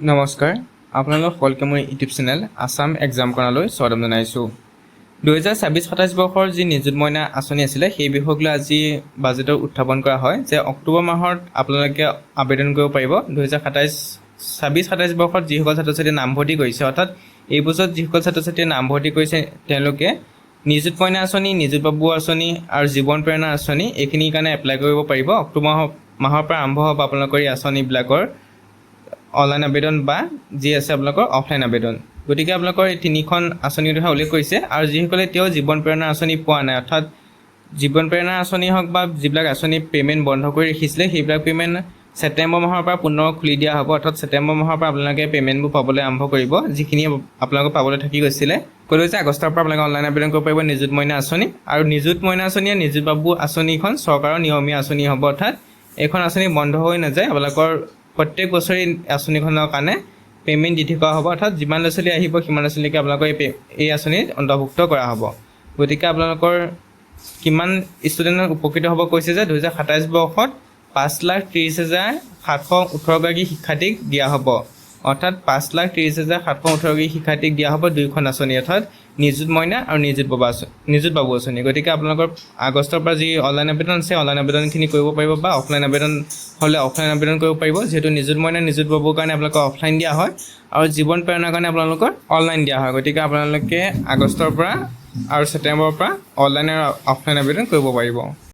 নমস্কাৰ আপোনালোক সকলোকে মই ইউটিউব চেনেল আসাম এক্সাম কৰ্ণাৰলৈ স্বাগতম জনাইছোঁ 2026-27 বৰ্ষৰ যি নিযুত মইনা আঁচনি আছিলে সেই বিষয়ক লৈ আজি বাজেটৰ উত্থাপন কৰা হয় যে অক্টোবৰ মাহত আপোনালোকে আবেদন কৰিব পাৰিব 2026-27 বৰ্ষত যিসকল ছাত্ৰ-ছাত্ৰীয়ে নামভৰ্তি কৰিছে অৰ্থাৎ এই বছৰত যিসকল ছাত্ৰ-ছাত্ৰীয়ে নামভৰ্তি কৰিছে তেওঁলোকে নিযুত মইনা আঁচনি নিযুত বাবু আঁচনি আৰু জীৱন প্ৰেৰণা আঁচনি এইখিনিৰ কাৰণে এপ্লাই কৰিব পাৰিব অক্টোবৰ মাহৰ পৰা আৰম্ভ হ'ব আপোনালোকৰ এই আঁচনিবিলাকৰ অনলাইন আবেদন বা যি আছে আপোনালোকৰ অফলাইন আবেদন গতিকে আপোনালোকৰ এই তিনিখন আঁচনিৰ কথা উল্লেখ কৰিছে আৰু যিসকলে এতিয়াও জীৱন প্ৰেৰণা আঁচনি পোৱা নাই অৰ্থাৎ জীৱন প্ৰেৰণা আঁচনি হওক বা যিবিলাক আঁচনি পে'মেণ্ট বন্ধ কৰি ৰাখিছিলে সেইবিলাক পে'মেণ্ট ছেপ্টেম্বৰ মাহৰ পৰা পুনৰ খুলি দিয়া হ'ব অৰ্থাৎ ছেপ্টেম্বৰ মাহৰ পৰা আপোনালোকে পে'মেণ্টবোৰ পাবলৈ আৰম্ভ কৰিব যিখিনি আপোনালোকক পাবলৈ থাকি গৈছিলে ক'লৈ যে আগষ্টৰ পৰা আপোনালোকে অনলাইন আবেদন কৰিব পাৰিব নিযুত মইনা আঁচনি আৰু নিযুত মইনা আঁচনিয়ে নিযুত বাবু আঁচনিখন চৰকাৰৰ নিয়মীয়া আঁচনি হ'ব অৰ্থাৎ এইখন আঁচনি বন্ধ হৈ নাযায় আপোনালোকৰ প্ৰত্যেক বছৰে আঁচনিখনৰ কাৰণে পে'মেণ্ট দি থকা হ'ব অৰ্থাৎ যিমান ল'ৰা ছোৱালী আহিব সিমান ল'ৰা ছোৱালীকে আপোনালোকৰ এই আঁচনিত অন্তৰ্ভুক্ত কৰা হ'ব গতিকে আপোনালোকৰ কিমান ষ্টুডেণ্ট উপকৃত হ'ব কৈছে যে 2027 বৰ্ষত 5,30,718 শিক্ষাৰ্থীক দিয়া হ'ব অৰ্থাৎ 5,30,718 শিক্ষাৰ্থীক দিয়া হ'ব দুইখন আঁচনি অৰ্থাৎ নিযুত মইনা আৰু নিযুত বাবু আঁচনি গতিকে আপোনালোকৰ আগষ্টৰ পৰা যি অনলাইন আবেদন আছে অনলাইন আবেদনখিনি কৰিব পাৰিব বা অফলাইন আবেদন হ'লে অফলাইন আবেদন কৰিব পাৰিব যিহেতু নিযুত মইনা নিযুত বাবুৰ কাৰণে আপোনালোকৰ অফলাইন দিয়া হয় আৰু জীৱন প্ৰেৰণাৰ কাৰণে আপোনালোকৰ অনলাইন দিয়া হয় গতিকে আপোনালোকে আগষ্টৰ পৰা আৰু ছেপ্টেম্বৰৰ পৰা অনলাইন আৰু অফলাইন আবেদন কৰিব পাৰিব